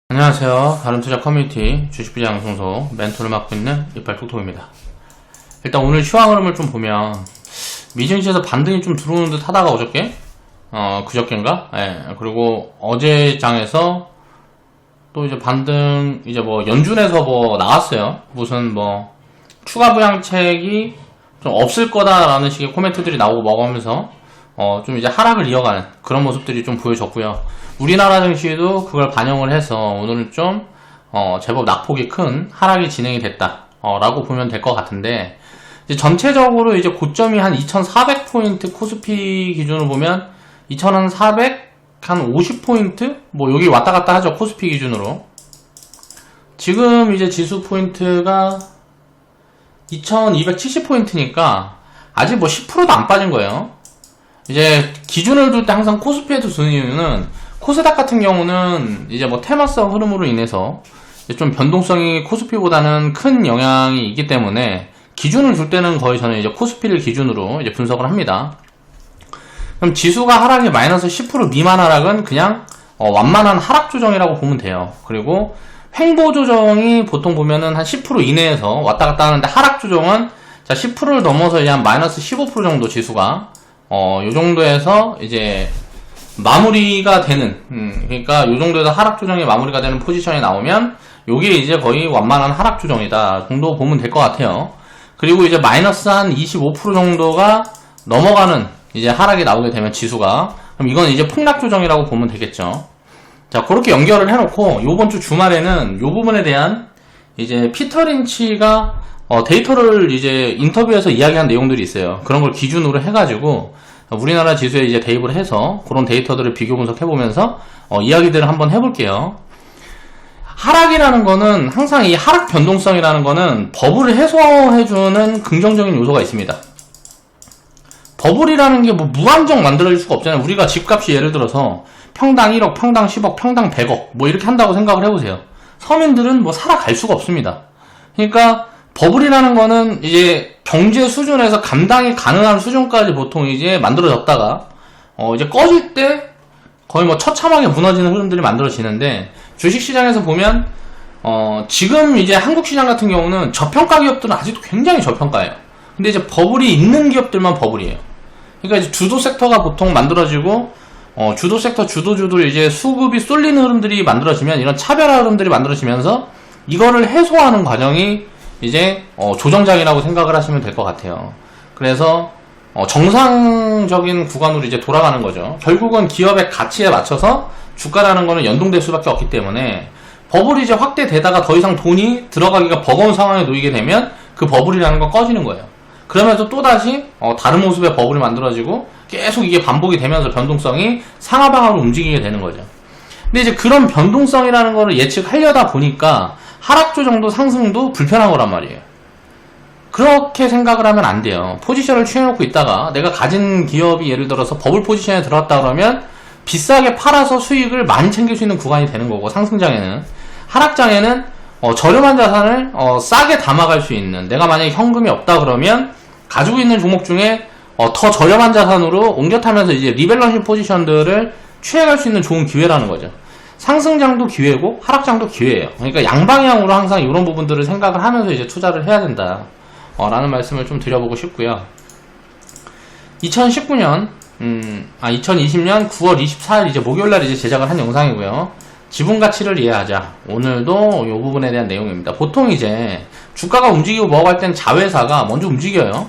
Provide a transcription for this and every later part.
안녕하세요. 다른투자 커뮤니티 주식비장 방송소 멘토를 맡고 있는 이빨톡톡입니다. 일단 오늘 시황 흐름을 좀 보면 미증시에서 반등이 좀 들어오는 듯 하다가 어저께 그저께인가? 그리고 어제 장에서 또 이제 반등 이제 뭐 연준에서 뭐 나왔어요. 무슨 뭐 추가 부양책이 좀 없을 거다라는 식의 코멘트들이 나오고 먹으면서 좀 이제 하락을 이어가는 그런 모습들이 좀 보여졌고요. 우리나라 증시도 그걸 반영을 해서 오늘은 좀 제법 낙폭이 큰 하락이 진행이 됐다 라고 보면 될 것 같은데, 이제 전체적으로 이제 고점이 한 2400포인트 코스피 기준으로 보면 2400 한 50포인트 뭐 여기 왔다 갔다 하죠. 코스피 기준으로 지금 이제 지수 포인트가 2270포인트니까 아직 뭐 10%도 안 빠진 거예요. 이제 기준을 둘 때 항상 코스피에도 두는 이유는, 코스닥 같은 경우는 이제 뭐 테마성 흐름으로 인해서 좀 변동성이 코스피보다는 큰 영향이 있기 때문에 기준을 둘 때는 거의 저는 이제 코스피를 기준으로 이제 분석을 합니다. 그럼 지수가 하락이 마이너스 10% 미만 하락은 그냥 완만한 하락 조정이라고 보면 돼요. 그리고 횡보 조정이 보통 보면은 한 10% 이내에서 왔다 갔다 하는데, 하락 조정은 자 10%를 넘어서 이제 한 마이너스 15% 정도 지수가 요 정도에서 이제 마무리가 되는, 그러니까 요 정도에서 하락 조정이 마무리가 되는 포지션이 나오면 요게 이제 거의 완만한 하락 조정이다 정도 보면 될 것 같아요. 그리고 이제 마이너스 한 25% 정도가 넘어가는 이제 하락이 나오게 되면 지수가, 그럼 이건 이제 폭락 조정이라고 보면 되겠죠. 자, 그렇게 연결을 해놓고 요번 주 주말에는 요 부분에 대한 이제 피터 린치가 데이터를 이제 인터뷰에서 이야기한 내용들이 있어요. 그런 걸 기준으로 해가지고 우리나라 지수에 이제 대입을 해서 그런 데이터들을 비교 분석해보면서 이야기들을 한번 해볼게요. 하락이라는 거는 항상 이 하락 변동성이라는 거는 버블을 해소해주는 긍정적인 요소가 있습니다. 버블이라는 게 뭐 무한정 만들어질 수가 없잖아요. 우리가 집값이 예를 들어서 평당 1억, 평당 10억, 평당 100억 뭐 이렇게 한다고 생각을 해보세요. 서민들은 뭐 살아갈 수가 없습니다. 그러니까 버블이라는 거는 이제 경제 수준에서 감당이 가능한 수준까지 보통 이제 만들어졌다가 이제 꺼질 때 거의 뭐 처참하게 무너지는 흐름들이 만들어지는데, 주식시장에서 보면 지금 이제 한국시장 같은 경우는 저평가 기업들은 아직도 굉장히 저평가예요. 근데 이제 버블이 있는 기업들만 버블이에요. 그러니까 이제 주도 섹터가 보통 만들어지고 주도 섹터 주도주들 이제 수급이 쏠리는 흐름들이 만들어지면, 이런 차별화 흐름들이 만들어지면서 이거를 해소하는 과정이 이제 조정장이라고 생각을 하시면 될 것 같아요. 그래서 정상적인 구간으로 이제 돌아가는 거죠. 결국은 기업의 가치에 맞춰서 주가라는 거는 연동될 수밖에 없기 때문에, 버블이 이제 확대되다가 더 이상 돈이 들어가기가 버거운 상황에 놓이게 되면 그 버블이라는 건 꺼지는 거예요. 그러면서 또다시 다른 모습의 버블이 만들어지고 계속 이게 반복이 되면서 변동성이 상하방향으로 움직이게 되는 거죠. 근데 이제 그런 변동성이라는 거를 예측하려다 보니까 하락 조정도 상승도 불편한 거란 말이에요. 그렇게 생각을 하면 안 돼요. 포지션을 취해놓고 있다가 내가 가진 기업이 예를 들어서 버블 포지션에 들어왔다 그러면 비싸게 팔아서 수익을 많이 챙길 수 있는 구간이 되는 거고, 상승장에는. 하락장에는 저렴한 자산을 싸게 담아갈 수 있는, 내가 만약에 현금이 없다 그러면 가지고 있는 종목 중에 더 저렴한 자산으로 옮겨 타면서 이제 리밸런싱 포지션들을 취해갈 수 있는 좋은 기회라는 거죠. 상승장도 기회고 하락장도 기회예요. 그러니까 양방향으로 항상 이런 부분들을 생각을 하면서 이제 투자를 해야 된다 라는 말씀을 좀 드려보고 싶고요. 2020년 9월 24일 이제 목요일날 이제 제작을 한 영상이고요. 지분 가치를 이해하자. 오늘도 이 부분에 대한 내용입니다. 보통 이제 주가가 움직이고 뭐가 할 땐 자회사가 먼저 움직여요.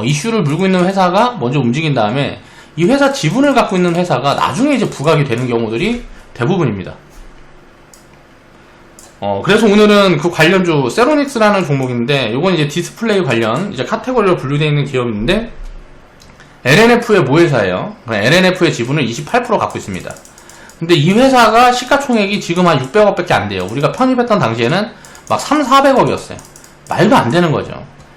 이슈를 물고 있는 회사가 먼저 움직인 다음에 이 회사 지분을 갖고 있는 회사가 나중에 이제 부각이 되는 경우들이 대부분입니다. 그래서 오늘은 그 관련주 세로닉스라는 종목인데, 요건 이제 디스플레이 관련 이제 카테고리로 분류되어 있는 기업인데, LNF의 모회사예요. LNF의 지분을 28% 갖고 있습니다. 근데 이 회사가 시가총액이 지금 한 600억 밖에 안 돼요. 우리가 편입했던 당시에는 막 3,400억이었어요. 말도 안 되는 거죠.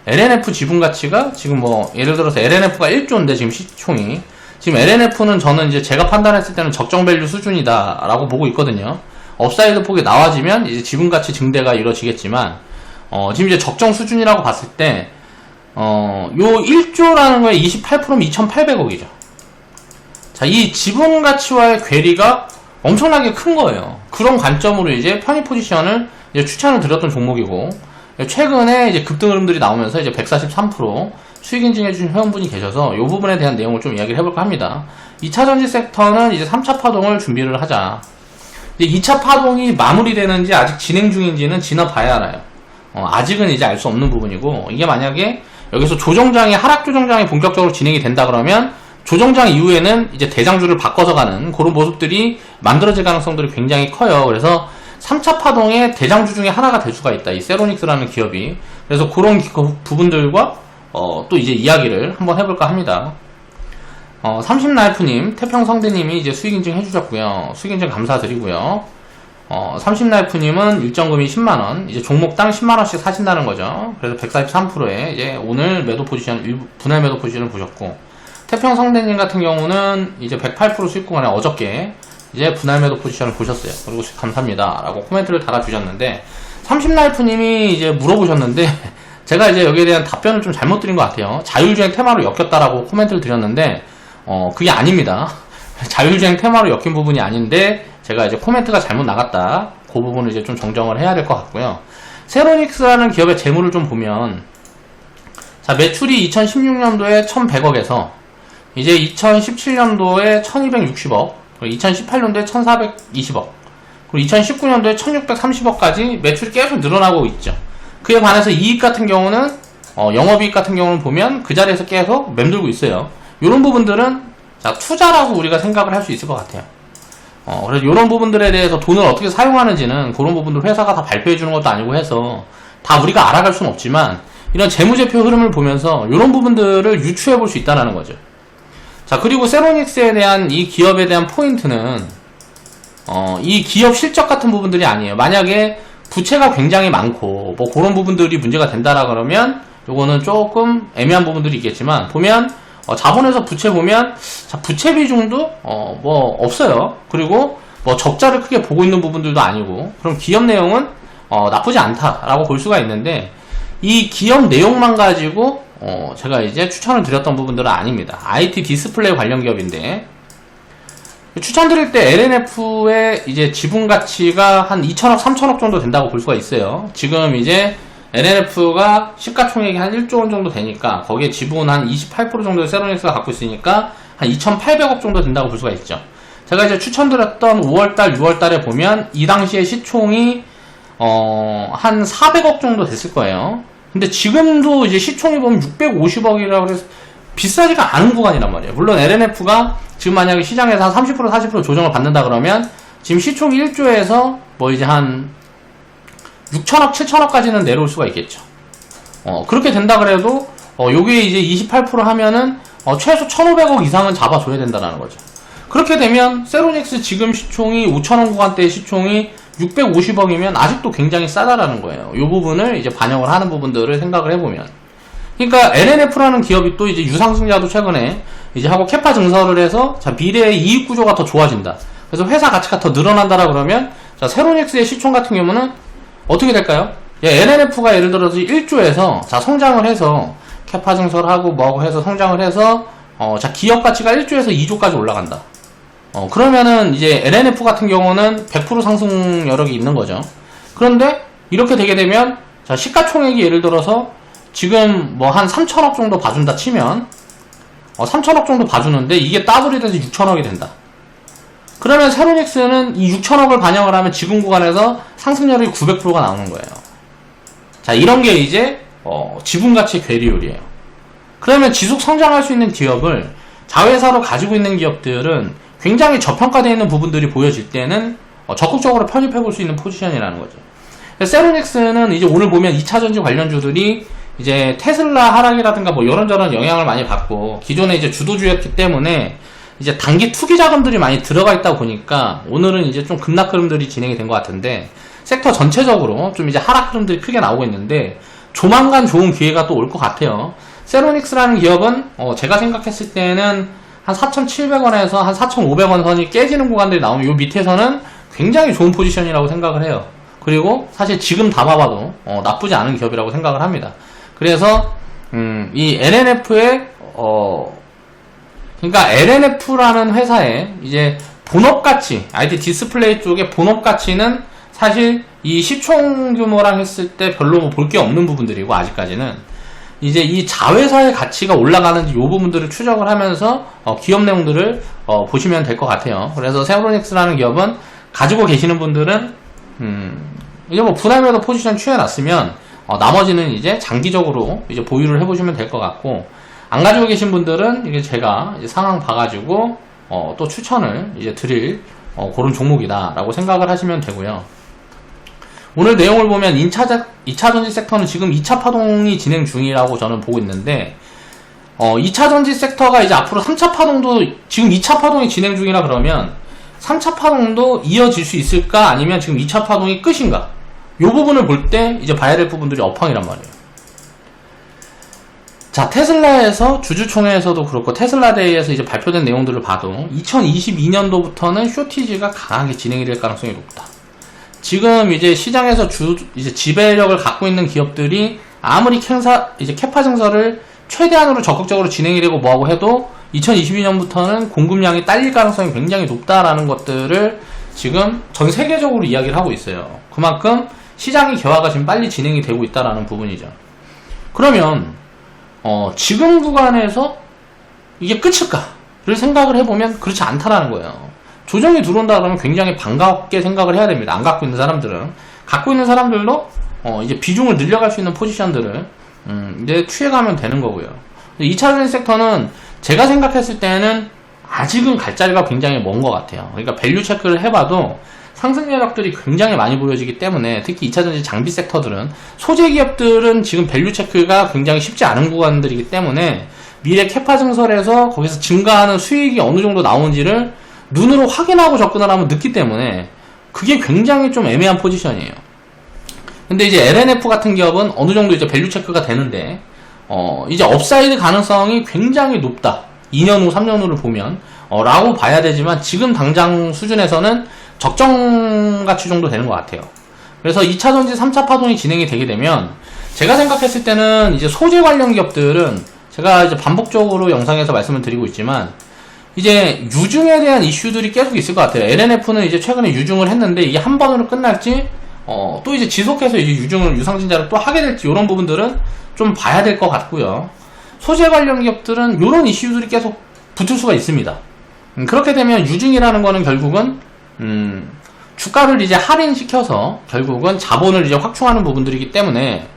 LNF 지분 가치가 지금 뭐 예를 들어서 LNF가 1조인데 지금 시총이, 지금 LNF는 저는 이제 제가 판단했을 때는 적정 밸류 수준이다 라고 보고 있거든요. 업사이드 폭이 나와지면 이제 지분 가치 증대가 이루어지겠지만, 지금 이제 적정 수준이라고 봤을 때 요 1조라는 거에 28%면 2,800억이죠. 자, 이 지분 가치와의 괴리가 엄청나게 큰 거예요. 그런 관점으로 이제 편입 포지션을 이제 추천을 드렸던 종목이고, 최근에 이제 급등 흐름들이 나오면서 이제 143% 수익 인증해주신 회원분이 계셔서 이 부분에 대한 내용을 좀 이야기를 해볼까 합니다. 2차 전지 섹터는 이제 3차 파동을 준비를 하자. 이제 2차 파동이 마무리되는지 아직 진행 중인지는 지나봐야 알아요. 아직은 이제 알 수 없는 부분이고, 이게 만약에 여기서 조정장이, 하락 조정장이 본격적으로 진행이 된다 그러면 조정장 이후에는 이제 대장주를 바꿔서 가는 그런 모습들이 만들어질 가능성들이 굉장히 커요. 그래서 3차 파동의 대장주 중에 하나가 될 수가 있다. 이 세로닉스라는 기업이. 그래서 그런 부분들과 또 이제 이야기를 한번 해볼까 합니다. 30라이프님, 태평성대님이 이제 수익인증 해주셨고요. 수익인증 감사드리고요. 30라이프님은 일정금이 10만원, 이제 종목당 10만원씩 사신다는 거죠. 그래서 143%에 이제 오늘 매도 포지션, 분할 매도 포지션을 보셨고, 태평성대님 같은 경우는 이제 108% 수익 구간에 어저께 이제 분할 매도 포지션을 보셨어요. 그리고 감사합니다 라고 코멘트를 달아주셨는데, 30라이프님이 이제 물어보셨는데, 제가 이제 여기에 대한 답변을 좀 잘못 드린 것 같아요. 자율주행 테마로 엮였다라고 코멘트를 드렸는데, 그게 아닙니다. 자율주행 테마로 엮인 부분이 아닌데, 제가 이제 코멘트가 잘못 나갔다. 그 부분을 이제 좀 정정을 해야 될 것 같고요. 세로닉스라는 기업의 재물을 좀 보면, 자, 매출이 2016년도에 1100억에서, 이제 2017년도에 1260억, 그리고 2018년도에 1420억, 그리고 2019년도에 1630억까지 매출이 계속 늘어나고 있죠. 그에 반해서 이익 같은 경우는, 영업이익 같은 경우는 보면 그 자리에서 계속 맴돌고 있어요. 이런 부분들은, 자, 투자라고 우리가 생각을 할 수 있을 것 같아요. 그래서 이런 부분들에 대해서 돈을 어떻게 사용하는지는 그런 부분들 회사가 다 발표해 주는 것도 아니고 해서 다 우리가 알아갈 수는 없지만, 이런 재무제표 흐름을 보면서 이런 부분들을 유추해 볼 수 있다는 거죠. 자, 그리고 세로닉스에 대한 이 기업에 대한 포인트는, 이 기업 실적 같은 부분들이 아니에요. 만약에 부채가 굉장히 많고, 뭐 그런 부분들이 문제가 된다라 그러면, 요거는 조금 애매한 부분들이 있겠지만, 보면, 자본에서 부채 보면, 자, 부채 비중도, 뭐, 없어요. 그리고, 뭐, 적자를 크게 보고 있는 부분들도 아니고, 그럼 기업 내용은, 나쁘지 않다라고 볼 수가 있는데, 이 기업 내용만 가지고, 제가 이제 추천을 드렸던 부분들은 아닙니다. IT 디스플레이 관련 기업인데, 추천드릴 때 LNF의 이제 지분 가치가 한 2천억, 3천억 정도 된다고 볼 수가 있어요. 지금 이제 LNF가 시가총액이 한 1조 원 정도 되니까 거기에 지분 한 28% 정도의 세로닉스가 갖고 있으니까 한 2,800억 정도 된다고 볼 수가 있죠. 제가 이제 추천드렸던 5월달, 6월달에 보면 이 당시에 시총이 한 400억 정도 됐을 거예요. 근데 지금도 이제 시총이 보면 650억이라고 해서 비싸지가 않은 구간이란 말이에요. 물론 LNF가 지금 만약에 시장에서 한 30%, 40% 조정을 받는다 그러면 지금 시총이 1조에서 뭐 이제 한 6천억, 7천억까지는 내려올 수가 있겠죠. 그렇게 된다 그래도 요게 이제 28% 하면은 최소 1,500억 이상은 잡아줘야 된다는 거죠. 그렇게 되면 세로닉스 지금 시총이 5천원 구간대의 시총이 650억이면 아직도 굉장히 싸다라는 거예요. 이 부분을 이제 반영을 하는 부분들을 생각을 해보면. 그러니까 LNF라는 기업이 또 이제 유상증자도 최근에 이제 하고 캐파 증설을 해서 자, 미래의 이익 구조가 더 좋아진다. 그래서 회사 가치가 더 늘어난다라 그러면 자, 세로닉스의 시총 같은 경우는 어떻게 될까요? LNF가 예를 들어서 1조에서 자, 성장을 해서 캐파 증설하고 뭐하고 해서 성장을 해서 자, 기업 가치가 1조에서 2조까지 올라간다. 그러면은 이제 LNF 같은 경우는 100% 상승 여력이 있는 거죠. 그런데 이렇게 되게 되면 자, 시가총액이 예를 들어서 지금 뭐 한 3천억 정도 봐준다 치면 3천억 정도 봐주는데 이게 더블이 돼서 6천억이 된다. 그러면 세로닉스는 이 6천억을 반영을 하면 지금 구간에서 상승률이 900%가 나오는 거예요. 자, 이런 게 이제 지분가치 괴리율이에요. 그러면 지속 성장할 수 있는 기업을 자회사로 가지고 있는 기업들은 굉장히 저평가되어 있는 부분들이 보여질 때는 적극적으로 편입해 볼 수 있는 포지션이라는 거죠. 세로닉스는 이제 오늘 보면 2차전지 관련주들이 이제 테슬라 하락이라든가 뭐 이런저런 영향을 많이 받고 기존에 이제 주도주였기 때문에 이제 단기 투기 자금들이 많이 들어가 있다 보니까 오늘은 이제 좀 급락 흐름들이 진행이 된 것 같은데 섹터 전체적으로 좀 이제 하락 흐름들이 크게 나오고 있는데 조만간 좋은 기회가 또 올 것 같아요. 세로닉스라는 기업은 제가 생각했을 때는 한 4,700원에서 한 4,500원 선이 깨지는 구간들이 나오면 요 밑에서는 굉장히 좋은 포지션이라고 생각을 해요. 그리고 사실 지금 다 봐봐도 나쁘지 않은 기업이라고 생각을 합니다. 그래서 이 LNF의 그러니까 LNF라는 회사에 이제 본업 가치, IT 디스플레이 쪽의 본업 가치는 사실 이 시총 규모랑 했을 때 별로 볼 게 없는 부분들이고, 아직까지는 이제 이 자회사의 가치가 올라가는지 이 부분들을 추적을 하면서 기업 내용들을 보시면 될 것 같아요. 그래서 세브로닉스라는 기업은 가지고 계시는 분들은 이제 뭐 분할매도 포지션 취해놨으면 나머지는 이제 장기적으로 이제 보유를 해보시면 될 것 같고, 안 가지고 계신 분들은 이게 제가 이제 상황 봐가지고 또 추천을 이제 드릴 그런 종목이다라고 생각을 하시면 되고요. 오늘 내용을 보면 2차전지 섹터는 지금 2차 파동이 진행 중이라고 저는 보고 있는데, 2차전지 섹터가 이제 앞으로 3차 파동도, 지금 2차 파동이 진행 중이라 그러면 3차 파동도 이어질 수 있을까, 아니면 지금 2차 파동이 끝인가, 이 부분을 볼 때 이제 봐야 될 부분들이 업황이란 말이에요. 자, 테슬라에서 주주총회에서도 그렇고 테슬라데이에서 이제 발표된 내용들을 봐도 2022년도부터는 쇼티지가 강하게 진행이 될 가능성이 높다. 지금 이제 시장에서 이제 지배력을 갖고 있는 기업들이 아무리 이제 캐파 증설을 최대한으로 적극적으로 진행이 되고 뭐하고 해도 2022년부터는 공급량이 딸릴 가능성이 굉장히 높다라는 것들을 지금 전 세계적으로 이야기를 하고 있어요. 그만큼 시장의 개화가 지금 빨리 진행이 되고 있다라는 부분이죠. 그러면 지금 구간에서 이게 끝일까를 생각을 해보면 그렇지 않다라는 거예요. 조정이 들어온다 그러면 굉장히 반갑게 생각을 해야 됩니다. 안 갖고 있는 사람들은. 갖고 있는 사람들도 이제 비중을 늘려갈 수 있는 포지션들을 이제 취해가면 되는 거고요. 2차전지 섹터는 제가 생각했을 때는 아직은 갈 자리가 굉장히 먼 것 같아요. 그러니까 밸류 체크를 해봐도 상승 여력들이 굉장히 많이 보여지기 때문에, 특히 2차전지 장비 섹터들은, 소재 기업들은 지금 밸류 체크가 굉장히 쉽지 않은 구간들이기 때문에 미래 캐파 증설에서 거기서 증가하는 수익이 어느 정도 나오는지를 눈으로 확인하고 접근을 하면 늦기 때문에 그게 굉장히 좀 애매한 포지션이에요. 근데 이제 LNF 같은 기업은 어느 정도 이제 밸류 체크가 되는데, 이제 업사이드 가능성이 굉장히 높다. 2년 후, 3년 후를 보면, 라고 봐야 되지만, 지금 당장 수준에서는 적정 가치 정도 되는 것 같아요. 그래서 2차전지 3차 파동이 진행이 되게 되면, 제가 생각했을 때는 이제 소재 관련 기업들은, 제가 이제 반복적으로 영상에서 말씀을 드리고 있지만, 이제 유증에 대한 이슈들이 계속 있을 것 같아요. LNF는 이제 최근에 유증을 했는데, 이게 한 번으로 끝날지, 또 이제 지속해서 이제 유상증자를 또 하게 될지, 이런 부분들은 좀 봐야 될 것 같고요. 소재 관련 기업들은 이런 이슈들이 계속 붙을 수가 있습니다. 그렇게 되면 유증이라는 거는 결국은 주가를 이제 할인시켜서 결국은 자본을 이제 확충하는 부분들이기 때문에,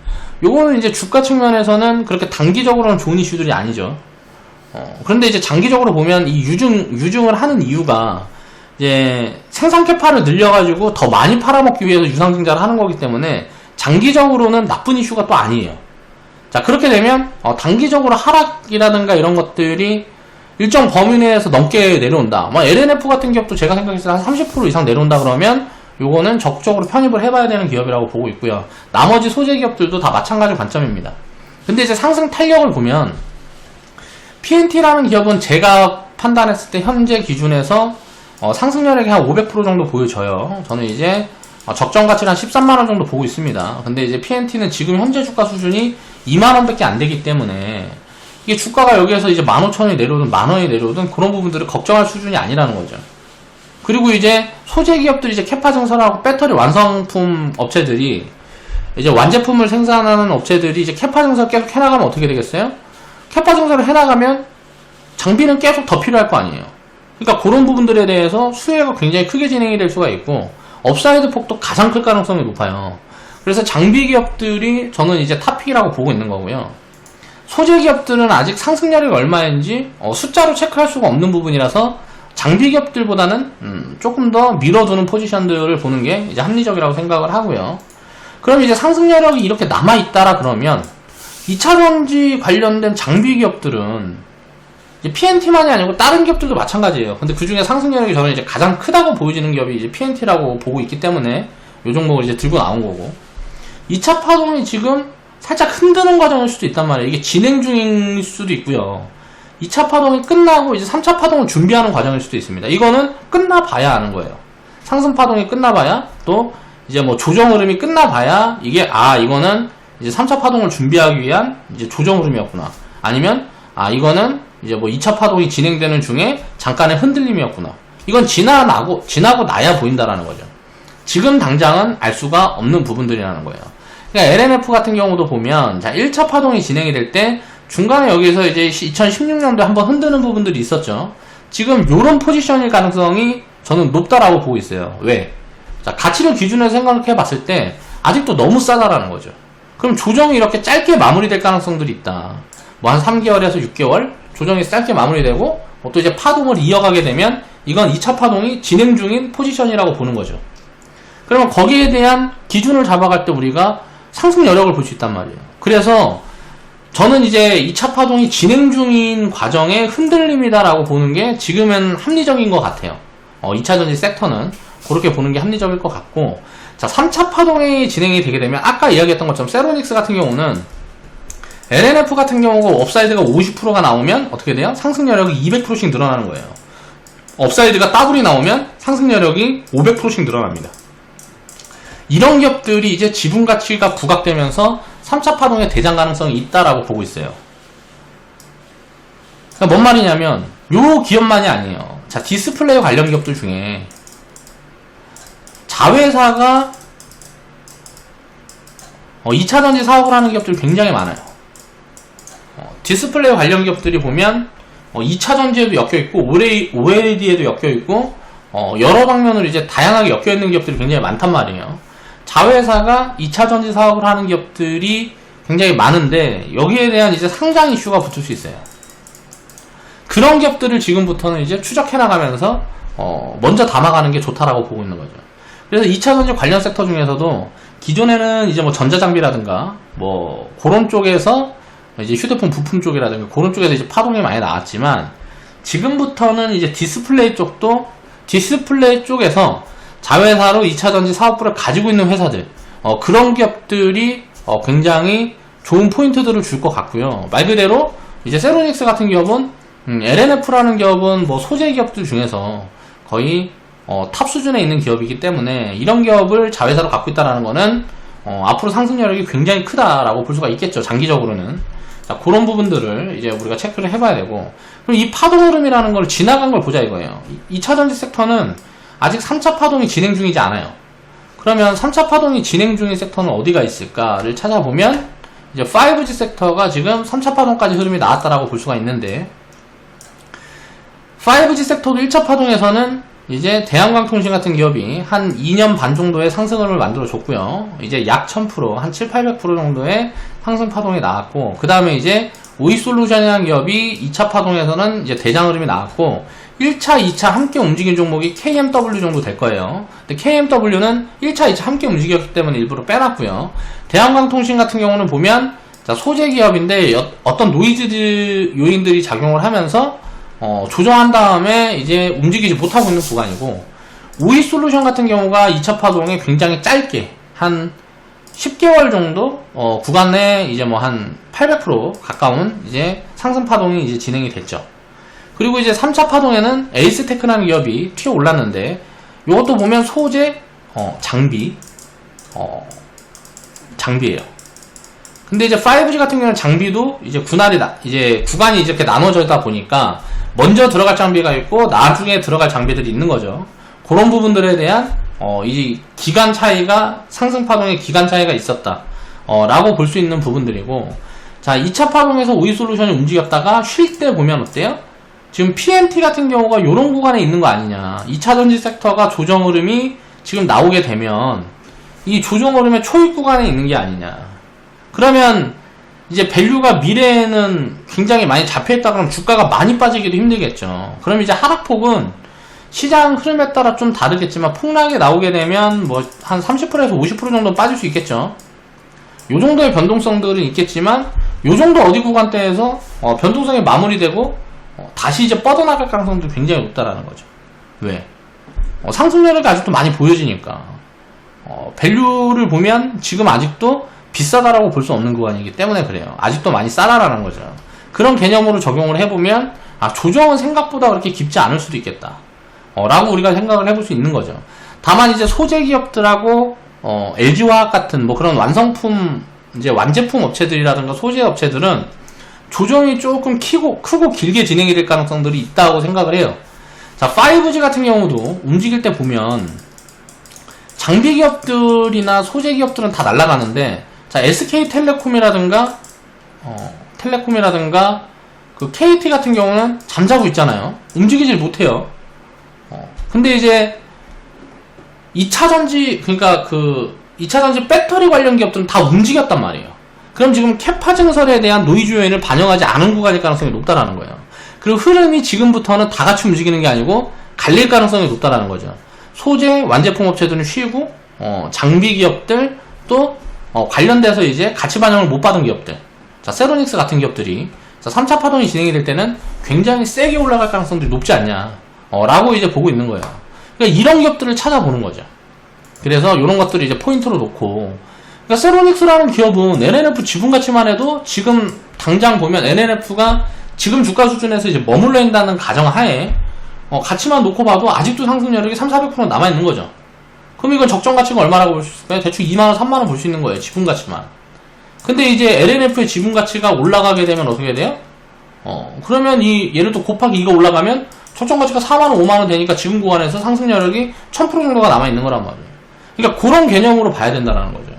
요거는 이제 주가 측면에서는 그렇게 단기적으로는 좋은 이슈들이 아니죠. 그런데 이제 장기적으로 보면 이 유증을 하는 이유가 이제 생산 캐파를 늘려가지고 더 많이 팔아먹기 위해서 유상증자를 하는 거기 때문에 장기적으로는 나쁜 이슈가 또 아니에요. 자, 그렇게 되면 단기적으로 하락이라든가 이런 것들이 일정 범위 내에서 넘게 내려온다. LNF 같은 기업도 제가 생각했을 때 한 30% 이상 내려온다 그러면 요거는 적극적으로 편입을 해봐야 되는 기업이라고 보고 있고요. 나머지 소재 기업들도 다 마찬가지 관점입니다. 근데 이제 상승 탄력을 보면 PNT라는 기업은 제가 판단했을 때 현재 기준에서 상승률이 한 500% 정도 보여져요. 저는 이제 적정 가치를 한 13만원 정도 보고 있습니다. 근데 이제 PNT는 지금 현재 주가 수준이 2만원 밖에 안 되기 때문에 이게 주가가 여기에서 이제 15,000원이 내려오든 만원이 내려오든 그런 부분들을 걱정할 수준이 아니라는 거죠. 그리고 이제 소재 기업들이 이제 캐파 증설하고 배터리 완성품 업체들이 이제 완제품을 생산하는 업체들이 이제 캐파 증설 계속 해나가면 어떻게 되겠어요? 캐파 증설을 해나가면 장비는 계속 더 필요할 거 아니에요. 그러니까 그런 부분들에 대해서 수혜가 굉장히 크게 진행이 될 수가 있고, 업사이드 폭도 가장 클 가능성이 높아요. 그래서 장비 기업들이 저는 이제 탑픽이라고 보고 있는 거고요. 소재 기업들은 아직 상승률이 얼마인지 숫자로 체크할 수가 없는 부분이라서 장비 기업들보다는 조금 더 밀어두는 포지션들을 보는 게 이제 합리적이라고 생각을 하고요. 그럼 이제 상승률이 이렇게 남아있다라 그러면 2차전지 관련된 장비 기업들은 이제 PNT만이 아니고 다른 기업들도 마찬가지예요. 근데 그 중에 상승률이 저는 이제 가장 크다고 보여지는 기업이 이제 PNT라고 보고 있기 때문에 이 종목을 이제 들고 나온 거고, 2차 파동이 지금 살짝 흔드는 과정일 수도 있단 말이에요. 이게 진행 중일 수도 있고요. 2차 파동이 끝나고 이제 3차 파동을 준비하는 과정일 수도 있습니다. 이거는 끝나봐야 아는 거예요. 상승 파동이 끝나봐야, 또 이제 뭐 조정 흐름이 끝나봐야 이게 이거는 이제 3차 파동을 준비하기 위한 이제 조정 흐름이었구나. 아니면 이거는 이제 뭐 2차 파동이 진행되는 중에 잠깐의 흔들림이었구나. 이건 지나고 나야 보인다라는 거죠. 지금 당장은 알 수가 없는 부분들이라는 거예요. 그러니까 LNF 같은 경우도 보면, 자, 1차 파동이 진행이 될 때, 중간에 여기서 이제 2016년도에 한번 흔드는 부분들이 있었죠. 지금 요런 포지션일 가능성이 저는 높다라고 보고 있어요. 왜? 자, 가치를 기준으로 생각해 봤을 때, 아직도 너무 싸다라는 거죠. 그럼 조정이 이렇게 짧게 마무리될 가능성들이 있다. 뭐 한 3개월에서 6개월? 조정이 짧게 마무리되고, 또 이제 파동을 이어가게 되면, 이건 2차 파동이 진행 중인 포지션이라고 보는 거죠. 그러면 거기에 대한 기준을 잡아갈 때 우리가 상승 여력을 볼 수 있단 말이에요. 그래서 저는 이제 2차 파동이 진행 중인 과정의 흔들림이다라고 보는 게 지금은 합리적인 것 같아요. 2차전지 섹터는 그렇게 보는 게 합리적일 것 같고, 자, 3차 파동이 진행이 되게 되면 아까 이야기했던 것처럼 세로닉스 같은 경우는 LNF 같은 경우가 업사이드가 50%가 나오면 어떻게 돼요? 상승 여력이 200%씩 늘어나는 거예요. 업사이드가 더블이 나오면 상승 여력이 500%씩 늘어납니다. 이런 기업들이 이제 지분 가치가 부각되면서 3차 파동의 대장 가능성이 있다라고 보고 있어요. 그러니까 뭔 말이냐면 요 기업만이 아니에요. 자, 디스플레이 관련 기업들 중에 자회사가 2차전지 사업을 하는 기업들이 굉장히 많아요. 디스플레이 관련 기업들이 보면 2차전지에도 엮여있고 OLED에도 엮여있고 여러 방면으로 이제 다양하게 엮여있는 기업들이 굉장히 많단 말이에요. 자회사가 2차전지 사업을 하는 기업들이 굉장히 많은데 여기에 대한 이제 상장 이슈가 붙을 수 있어요. 그런 기업들을 지금부터는 이제 추적해 나가면서 먼저 담아가는 게 좋다라고 보고 있는 거죠. 그래서 2차전지 관련 섹터 중에서도 기존에는 이제 뭐 전자장비라든가 뭐 그런 쪽에서 이제 휴대폰 부품 쪽이라든가 그런 쪽에서 이제 파동이 많이 나왔지만 지금부터는 이제 디스플레이 쪽에서 자회사로 2차전지 사업부를 가지고 있는 회사들 그런 기업들이 굉장히 좋은 포인트들을 줄 것 같고요. 말 그대로 이제 세로닉스 같은 기업은 LNF라는 기업은 뭐 소재 기업들 중에서 거의 탑 수준에 있는 기업이기 때문에 이런 기업을 자회사로 갖고 있다는 거는 앞으로 상승 여력이 굉장히 크다라고 볼 수가 있겠죠. 장기적으로는. 자, 그런 부분들을 이제 우리가 체크를 해봐야 되고, 그럼 이 파동 흐름이라는 걸 지나간 걸 보자 이거예요. 2차전지 섹터는 아직 3차 파동이 진행 중이지 않아요. 그러면 3차 파동이 진행 중인 섹터는 어디가 있을까를 찾아보면 이제 5G 섹터가 지금 3차 파동까지 흐름이 나왔다라고 볼 수가 있는데, 5G 섹터도 1차 파동에서는 이제 대한광통신 같은 기업이 한 2년 반 정도의 상승을 만들어 줬고요. 이제 약 1000%, 한 700~800% 정도의 상승 파동이 나왔고, 그 다음에 이제 오이솔루션이라는 기업이 2차 파동에서는 이제 대장 흐름이 나왔고, 1차, 2차 함께 움직인 종목이 KMW 정도 될 거예요. 근데 KMW는 1차, 2차 함께 움직였기 때문에 일부러 빼놨고요. 대한광통신 같은 경우는 보면, 자, 소재 기업인데 어떤 노이즈 요인들이 작용을 하면서 조정한 다음에 이제 움직이지 못하고 있는 구간이고, 오이솔루션 같은 경우가 2차 파동에 굉장히 짧게 한 10개월 정도 구간에 이제 뭐 한 800% 가까운 이제 상승 파동이 이제 진행이 됐죠. 그리고 이제 3차 파동에는 에이스테크라는 기업이 튀어 올랐는데, 이것도 보면 소재 장비예요. 근데 이제 5G 같은 경우는 장비도 이제 구간이 이렇게 나눠져다 보니까 먼저 들어갈 장비가 있고 나중에 들어갈 장비들이 있는 거죠. 그런 부분들에 대한 이 기간 차이가, 상승 파동의 기간 차이가 있었다 라고 볼 수 있는 부분들이고, 자, 2차 파동에서 오이솔루션이 움직였다가 쉴 때 보면 어때요? 지금 PNT 같은 경우가 이런 구간에 있는 거 아니냐. 2차전지 섹터가 조정 흐름이 지금 나오게 되면 이 조정 흐름의 초입 구간에 있는 게 아니냐. 그러면 이제 밸류가 미래에는 굉장히 많이 잡혀있다 그러면 주가가 많이 빠지기도 힘들겠죠. 그럼 이제 하락폭은 시장 흐름에 따라 좀 다르겠지만 폭락이 나오게 되면 뭐 한 30%에서 50% 정도 빠질 수 있겠죠. 요 정도의 변동성들은 있겠지만 요 정도 어디 구간대에서 변동성이 마무리되고 다시 이제 뻗어나갈 가능성도 굉장히 높다라는 거죠. 왜? 상승률이 아직도 많이 보여지니까. 밸류를 보면 지금 아직도 비싸다라고 볼 수 없는 구간이기 때문에 그래요. 아직도 많이 싸다라는 거죠. 그런 개념으로 적용을 해보면 조정은 생각보다 그렇게 깊지 않을 수도 있겠다 라고 우리가 생각을 해볼 수 있는 거죠. 다만 이제 소재 기업들하고 LG화학 같은 뭐 그런 완성품 이제 완제품 업체들이라든가 소재 업체들은 조정이 조금 크고 길게 진행이 될 가능성들이 있다고 생각을 해요. 자, 5G 같은 경우도 움직일 때 보면 장비 기업들이나 소재 기업들은 다 날아가는데, 자, SK텔레콤이라든가 그 KT 같은 경우는 잠자고 있잖아요. 움직이질 못해요. 근데 이제 2차전지, 그러니까 그 2차전지 배터리 관련 기업들은 다 움직였단 말이에요. 그럼 지금 캐파 증설에 대한 노이즈 요인을 반영하지 않은 구간일 가능성이 높다라는 거예요. 그리고 흐름이 지금부터는 다 같이 움직이는 게 아니고 갈릴 가능성이 높다라는 거죠. 소재, 완제품 업체들은 쉬고, 장비 기업들, 또 관련돼서 이제 가치 반영을 못 받은 기업들, 자, 세로닉스 같은 기업들이, 자, 3차 파동이 진행이 될 때는 굉장히 세게 올라갈 가능성들이 높지 않냐, 라고 이제 보고 있는 거예요. 그러니까 이런 기업들을 찾아보는 거죠. 그래서 이런 것들을 이제 포인트로 놓고, 그러니까 세로닉스라는 기업은 NNF 지분 가치만 해도 지금 당장 보면 NNF가 지금 주가 수준에서 이제 머물러 있다는 가정하에 가치만 놓고 봐도 아직도 상승률이 300~400% 남아있는 거죠. 그럼 이건 적정 가치가 얼마라고 볼 수 있을까요? 대충 2만원, 3만원 볼 수 있는 거예요. 지분 가치만. 근데 이제 LNF의 지분 가치가 올라가게 되면 어떻게 돼요? 그러면 예를 들어 곱하기 2가 올라가면 적정 가치가 4만원, 5만원 되니까 지금 구간에서 상승 여력이 1000% 정도가 남아있는 거란 말이에요. 그러니까 그런 개념으로 봐야 된다는 거죠.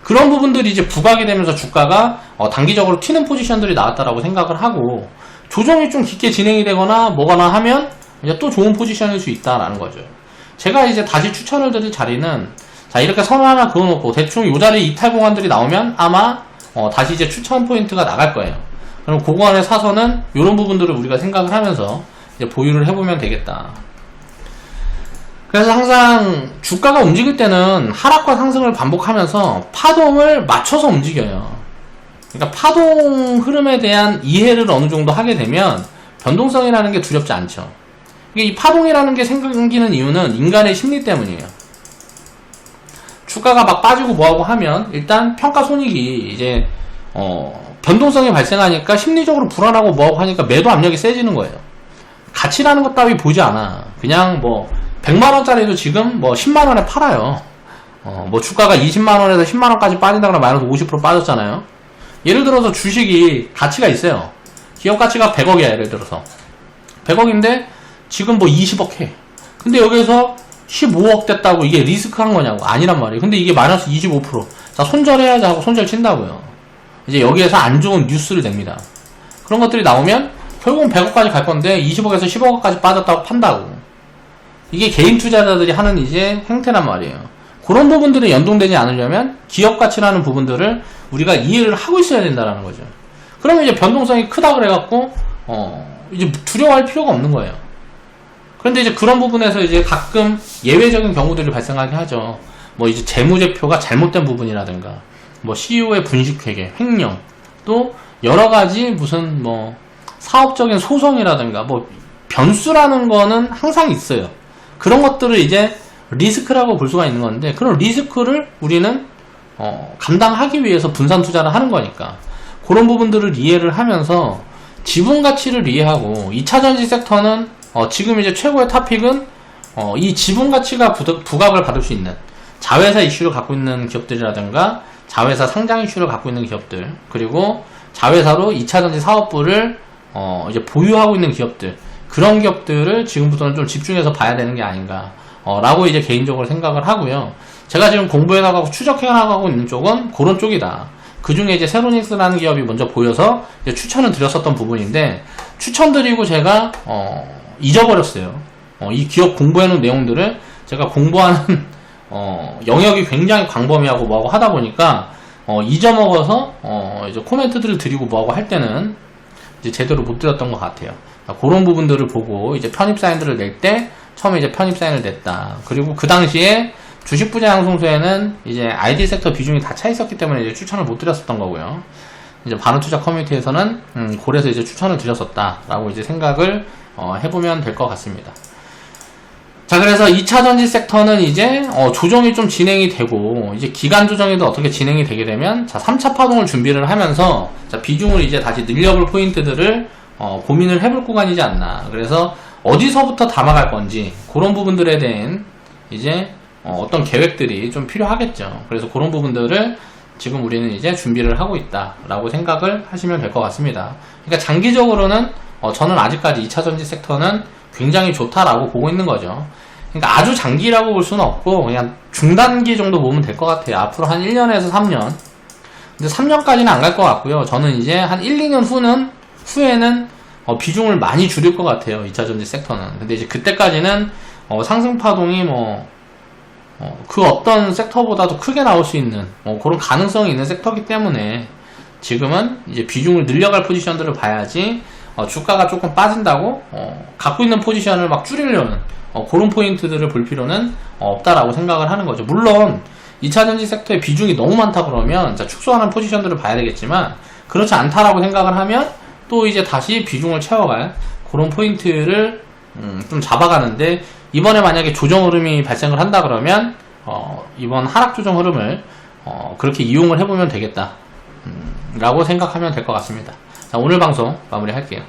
그런 부분들이 이제 부각이 되면서 주가가 단기적으로 튀는 포지션들이 나왔다라고 생각을 하고, 조정이 좀 깊게 진행이 되거나 뭐거나 하면 이제 또 좋은 포지션일 수 있다라는 거죠. 제가 이제 다시 추천을 드릴 자리는, 자, 이렇게 선 하나 그어놓고 대충 이 자리에 이탈 공간들이 나오면 아마 다시 이제 추천 포인트가 나갈 거예요. 그럼 그 구간에 사서는 이런 부분들을 우리가 생각을 하면서 이제 보유를 해보면 되겠다. 그래서 항상 주가가 움직일 때는 하락과 상승을 반복하면서 파동을 맞춰서 움직여요. 그러니까 파동 흐름에 대한 이해를 어느 정도 하게 되면 변동성이라는 게 두렵지 않죠. 이 파동이라는 게 생기는 이유는 인간의 심리 때문이에요. 주가가 막 빠지고 뭐하고 하면 일단 평가 손익이 이제 변동성이 발생하니까 심리적으로 불안하고 뭐하고 하니까 매도 압력이 세지는 거예요. 가치라는 것 따위 보지 않아. 그냥 뭐 100만원짜리도 지금 뭐 10만원에 팔아요. 뭐 주가가 20만원에서 10만원까지 빠진다 그러면 마이너스 50% 빠졌잖아요. 예를 들어서 주식이 가치가 있어요. 기업 가치가 100억이야, 예를 들어서. 100억인데 지금 뭐 20억 해. 근데 여기서 15억 됐다고 이게 리스크한 거냐고. 아니란 말이에요. 근데 이게 마이너스 25%. 자, 손절해야지 하고 손절 친다고요. 이제 여기에서 안 좋은 뉴스를 냅니다. 그런 것들이 나오면 결국은 100억까지 갈 건데 20억에서 10억까지 빠졌다고 판다고. 이게 개인 투자자들이 하는 이제 행태란 말이에요. 그런 부분들이 연동되지 않으려면 기업 가치라는 부분들을 우리가 이해를 하고 있어야 된다는 거죠. 그러면 이제 변동성이 크다 그래갖고 이제 두려워할 필요가 없는 거예요. 그런데 이제 그런 부분에서 이제 가끔 예외적인 경우들이 발생하게 하죠. 뭐 이제 재무제표가 잘못된 부분이라든가, 뭐 CEO의 분식회계, 횡령, 또 여러 가지 무슨 뭐 사업적인 소송이라든가 뭐 변수라는 거는 항상 있어요. 그런 것들을 이제 리스크라고 볼 수가 있는 건데, 그런 리스크를 우리는 감당하기 위해서 분산 투자를 하는 거니까 그런 부분들을 이해를 하면서 지분 가치를 이해하고, 2차전지 섹터는 지금 이제 최고의 탑픽은 이 지분 가치가 부각을 받을 수 있는 자회사 이슈를 갖고 있는 기업들이라든가 자회사 상장 이슈를 갖고 있는 기업들, 그리고 자회사로 2차전지 사업부를 이제 보유하고 있는 기업들, 그런 기업들을 지금부터는 좀 집중해서 봐야 되는 게 아닌가 라고 이제 개인적으로 생각을 하고요. 제가 지금 공부해 나가고 추적해 나가고 있는 쪽은 그런 쪽이다. 그 중에 이제 세로닉스라는 기업이 먼저 보여서 이제 추천을 드렸었던 부분인데, 추천드리고 제가 잊어버렸어요. 이 기업 공부해 놓은 내용들을 제가 공부하는 영역이 굉장히 광범위하고 뭐하고 하다 보니까 잊어먹어서 이제 코멘트들을 드리고 뭐하고 할 때는 이제 제대로 못 드렸던 것 같아요. 그런 부분들을 보고 이제 편입 사인들을 낼 때 처음에 이제 편입 사인을 냈다. 그리고 그 당시에 주식 부자 양성소에는 이제 ID 섹터 비중이 다 차 있었기 때문에 이제 추천을 못 드렸었던 거고요. 이제 반응 투자 커뮤니티에서는 그래서 이제 추천을 드렸었다라고 이제 생각을 해보면 될 것 같습니다. 자, 그래서 2차전지 섹터는 이제 조정이 좀 진행이 되고, 이제 기간 조정에도 어떻게 진행이 되게 되면, 자, 3차 파동을 준비를 하면서, 자, 비중을 이제 다시 늘려볼 포인트들을 고민을 해볼 구간이지 않나. 그래서 어디서부터 담아갈 건지 그런 부분들에 대한 이제 어떤 계획들이 좀 필요하겠죠. 그래서 그런 부분들을 지금 우리는 이제 준비를 하고 있다라고 생각을 하시면 될 것 같습니다. 그러니까 장기적으로는 저는 아직까지 2차전지 섹터는 굉장히 좋다라고 보고 있는 거죠. 그러니까 아주 장기라고 볼 수는 없고 그냥 중단기 정도 보면 될 것 같아요. 앞으로 한 1년에서 3년. 근데 3년까지는 안 갈 것 같고요. 저는 이제 한 1, 2년 후에는 비중을 많이 줄일 것 같아요. 2차전지 섹터는. 근데 이제 그때까지는 상승 파동이 그 어떤 섹터보다도 크게 나올 수 있는 그런 가능성이 있는 섹터이기 때문에 지금은 이제 비중을 늘려갈 포지션들을 봐야지 주가가 조금 빠진다고 갖고 있는 포지션을 막 줄이려는 그런 포인트들을 볼 필요는 없다라고 생각을 하는 거죠. 물론 2차전지 섹터의 비중이 너무 많다 그러면 축소하는 포지션들을 봐야 되겠지만 그렇지 않다라고 생각을 하면 또 이제 다시 비중을 채워갈 그런 포인트를 좀 잡아가는데 이번에 만약에 조정 흐름이 발생을 한다 그러면 이번 하락 조정 흐름을 그렇게 이용을 해보면 되겠다 라고 생각하면 될 것 같습니다. 자, 오늘 방송 마무리 할게요.